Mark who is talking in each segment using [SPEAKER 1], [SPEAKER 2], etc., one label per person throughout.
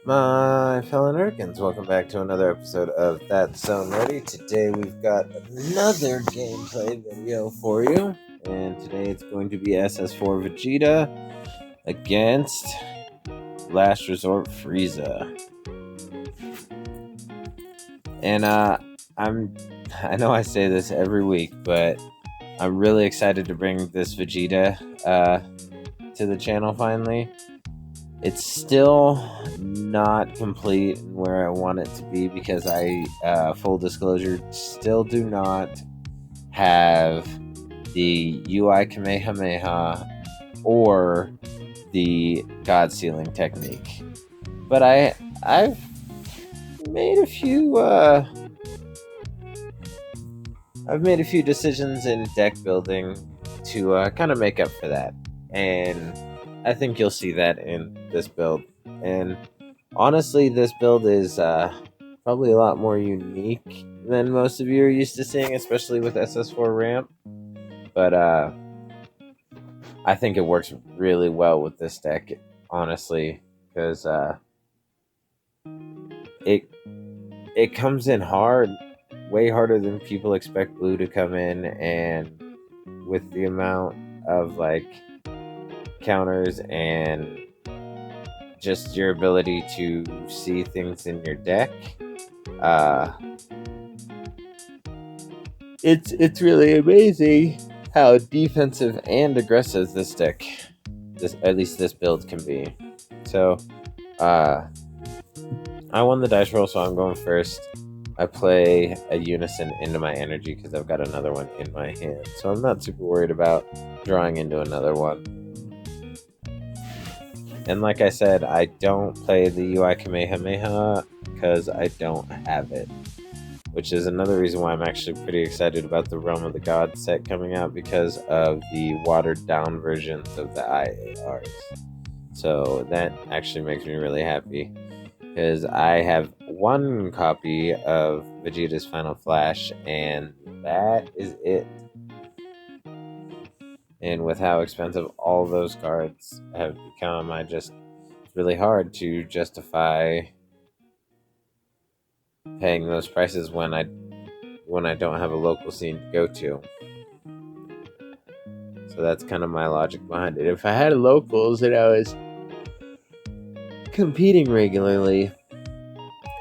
[SPEAKER 1] My fellow Nerkins, welcome back to another episode of That's So Nerdy. Today we've got another gameplay video for you, and today it's going to be SS4 Vegeta against Last Resort Frieza. And I know I say this every week, but I'm really excited to bring this Vegeta to the channel finally. It's still not complete where I want it to be because full disclosure, still do not have the UI Kamehameha or the God Sealing technique. But I've made a few decisions in deck building to kind of make up for that, and I think you'll see that in this build. And honestly, this build is probably a lot more unique than most of you are used to seeing, especially with SS4 ramp. But I think it works really well with this deck, honestly, because it comes in hard, way harder than people expect blue to come in, and with the amount of counters and just your ability to see things in your deck, it's really amazing how defensive and aggressive this deck, at least this build, can be. So I won the dice roll, so I'm going first. I play a unison into my energy because I've got another one in my hand, so I'm not super worried about drawing into another one. And like I said, I don't play the UI Kamehameha because I don't have it, which is another reason why I'm actually pretty excited about the Realm of the Gods set coming out, because of the watered down versions of the IARs. So that actually makes me really happy, because I have one copy of Vegeta's Final Flash, and that is it. And with how expensive all those cards have become, it's really hard to justify paying those prices when I don't have a local scene to go to. So that's kind of my logic behind it. If I had locals and I was competing regularly,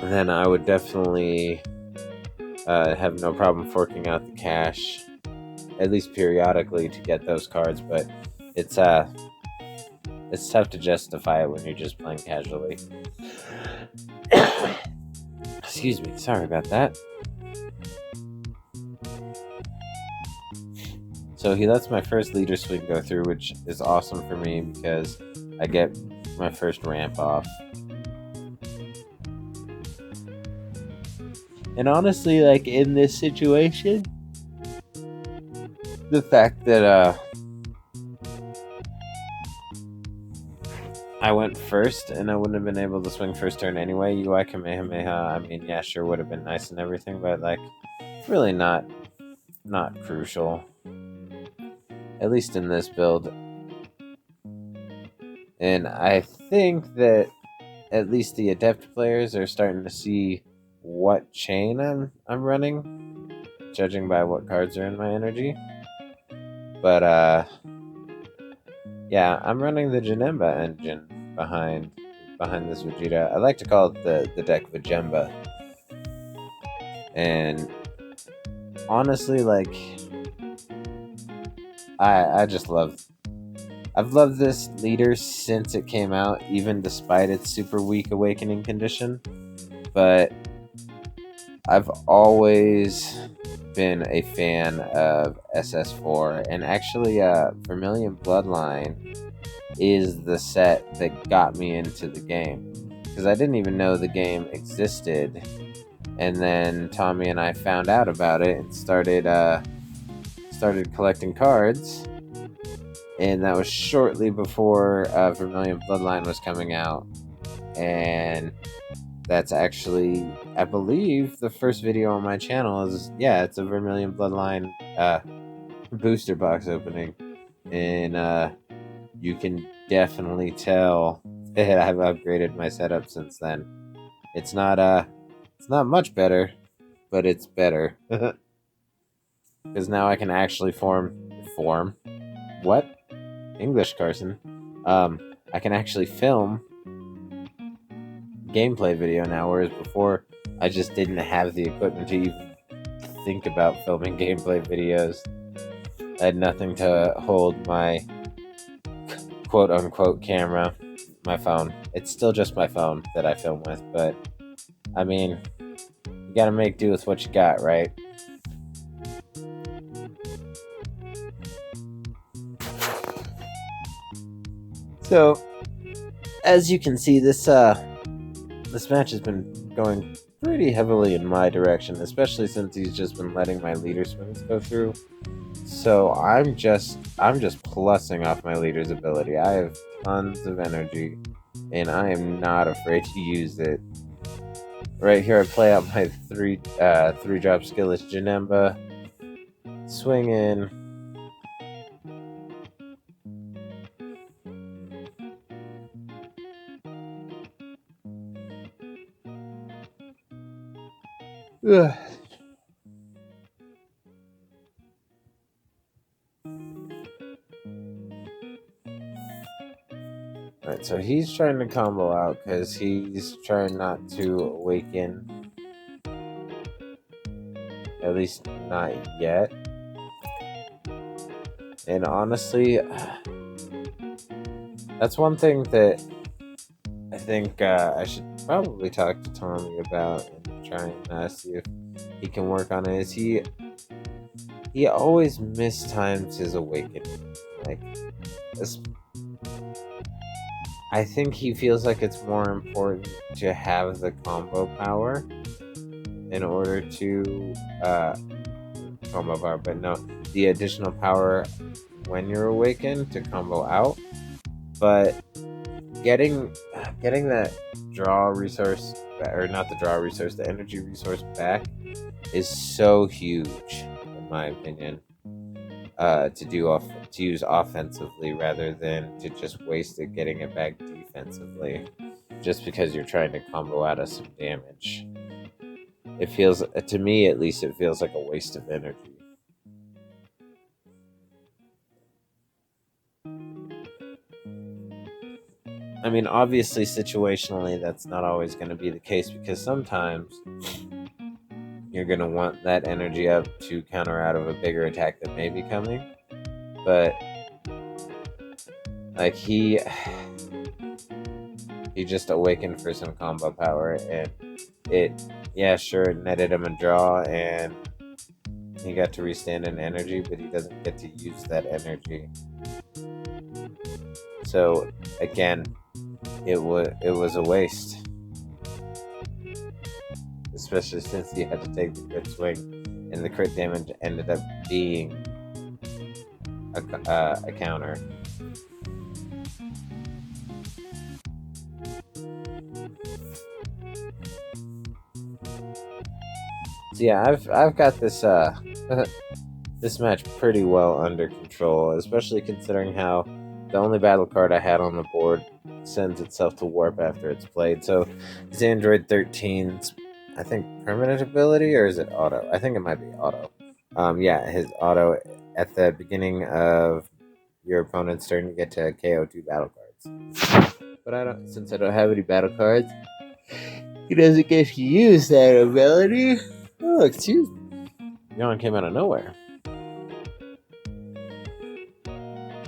[SPEAKER 1] then I would definitely have no problem forking out the cash, at least periodically, to get those cards. But it's tough to justify it when you're just playing casually. Excuse me, sorry about that. So he lets my first leader swing go through, which is awesome for me because I get my first ramp off. And honestly, in this situation, the fact that I went first and I wouldn't have been able to swing first turn anyway, UI Kamehameha, I mean, yeah, sure, would have been nice and everything, but really not crucial, at least in this build. And I think that at least the adept players are starting to see what chain I'm running, judging by what cards are in my energy. But yeah, I'm running the Janemba engine behind this Vegeta. I like to call it the deck Vegeta. And honestly, I just I've loved this leader since it came out, even despite its super weak awakening condition. But I've always been a fan of SS4, and actually Vermilion Bloodline is the set that got me into the game, because I didn't even know the game existed, and then Tommy and I found out about it and started collecting cards, and that was shortly before Vermilion Bloodline was coming out. And that's actually, I believe, the first video on my channel is, yeah, it's a Vermilion Bloodline booster box opening. And you can definitely tell And I've upgraded my setup since then. It's not much better, but it's better. Because now I can actually form what? English, Carson. I can actually film gameplay video now, whereas before I just didn't have the equipment to even think about filming gameplay videos. I had nothing to hold my quote unquote camera, my phone. It's still just my phone that I film with, but I mean, you gotta make do with what you got, right? So, as you can see, this match has been going pretty heavily in my direction, especially since he's just been letting my leader swings go through. So I'm just plussing off my leader's ability. I have tons of energy, and I am not afraid to use it. Right here, I play out my three drop skill as Janemba, swing in. Ugh. Alright, so he's trying to combo out because he's trying not to awaken. At least not yet. And honestly, that's one thing that I think I should probably talk to Tommy about and try and see if he can work on it. Is he always mistimes his awakening. Like, I think he feels like it's more important to have the combo power in order to combo power, but no, the additional power when you're awakened to combo out. But getting that draw resource, or not the draw resource, the energy resource back is so huge, in my opinion. To use offensively rather than to just waste it getting it back defensively, just because you're trying to combo out of some damage. It feels, to me at least, it feels like a waste of energy. I mean, obviously, situationally, that's not always going to be the case because sometimes you're going to want that energy up to counter out of a bigger attack that may be coming. But, like, he just awakened for some combo power, and it netted him a draw, and he got to restand in energy, but he doesn't get to use that energy. So, again, it was a waste. Especially since he had to take the crit swing, and the crit damage ended up being a counter. So yeah, I've got this this match pretty well under control, especially considering how the only battle card I had on the board sends itself to warp after it's played. So his Android 13's, I think, permanent ability, or is it auto? I think it might be auto. Yeah, his auto at the beginning of your opponent's turn, you get to KO 2 battle cards. But since I don't have any battle cards, he doesn't get to use that ability. Oh, excuse me. Yawn came out of nowhere.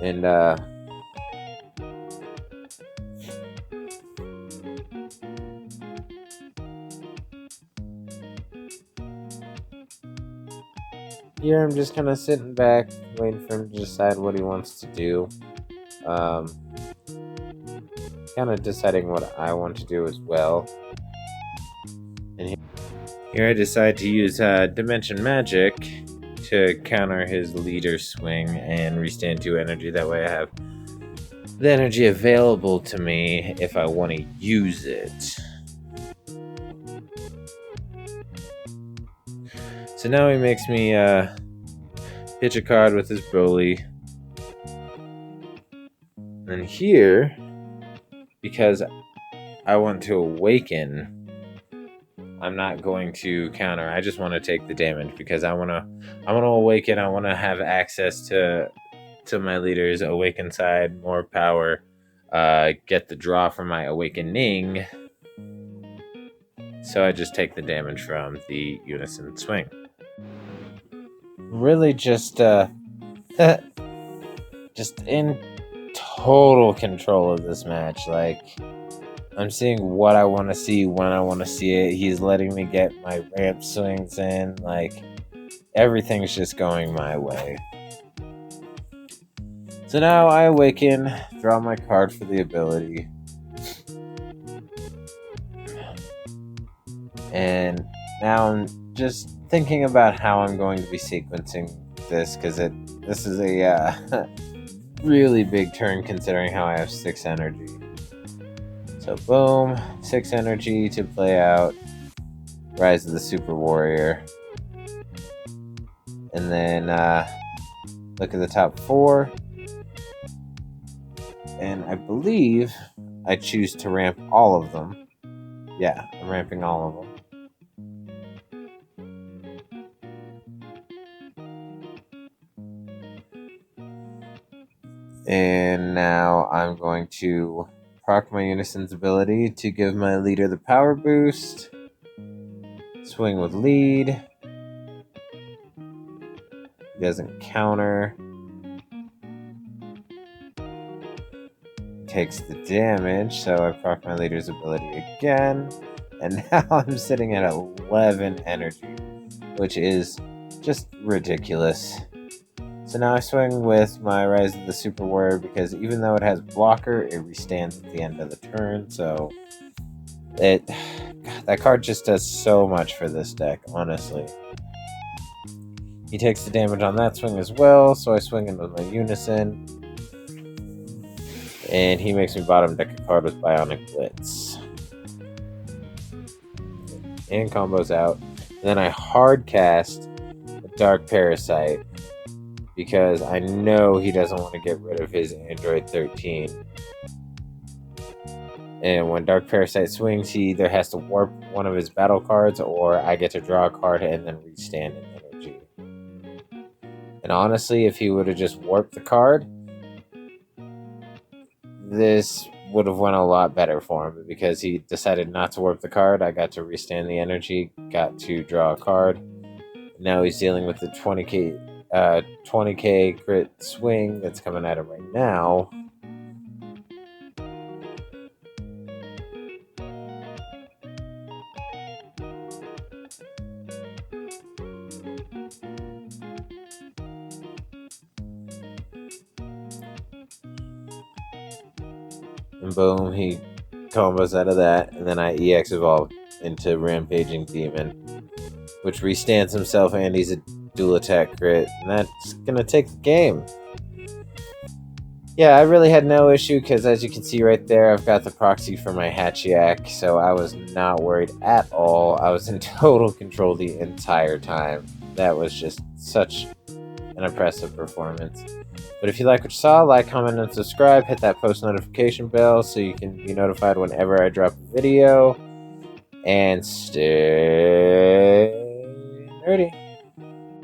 [SPEAKER 1] And here I'm just kind of sitting back, waiting for him to decide what he wants to do. Kind of deciding what I want to do as well. And here I decide to use Dimension Magic to counter his leader swing and restand 2 energy. That way I have the energy available to me if I want to use it. So now he makes me pitch a card with his Broly. And here because I want to awaken, I'm not going to counter. I just want to take the damage because I want to awaken. I want to have access to my leader's awaken side, more power, get the draw from my awakening. So I just take the damage from the unison swing. Really just just in total control of this match. Like, I'm seeing what I want to see when I want to see it. He's letting me get my ramp swings in. Like, everything's just going my way. So now I awaken, draw my card for the ability. And now I'm just thinking about how I'm going to be sequencing this, because this is a really big turn considering how I have 6 energy. So boom, 6 energy to play out Rise of the Super Warrior. And then look at the top 4. And I believe I choose to ramp all of them. Yeah, I'm ramping all of them. And now I'm going to proc my Unison's ability to give my leader the power boost. Swing with lead. He doesn't counter. Takes the damage, so I proc my leader's ability again. And now I'm sitting at 11 energy, which is just ridiculous. So now I swing with my Rise of the Super Warrior because even though it has blocker, it restands at the end of the turn. So that card just does so much for this deck, honestly. He takes the damage on that swing as well, so I swing in with my Unison. And he makes me bottom deck a card with Bionic Blitz. And combos out. And then I hard cast a Dark Parasite, because I know he doesn't want to get rid of his Android 13. And when Dark Parasite swings, he either has to warp one of his battle cards, or I get to draw a card and then restand in energy. And honestly, if he would have just warped the card, this would have went a lot better for him. But because he decided not to warp the card, I got to restand the energy, got to draw a card. Now he's dealing with the 20k crit swing that's coming at him right now. And boom, he combos out of that, and then I EX evolve into Rampaging Demon, which restands himself, and he's a dual attack crit, and that's gonna take the game. Yeah, I really had no issue, because as you can see right there, I've got the proxy for my Hachiak, so I was not worried at all. I was in total control the entire time. That was just such an impressive performance. But if you like what you saw, like, comment, and subscribe. Hit that post notification bell so you can be notified whenever I drop a video. And stay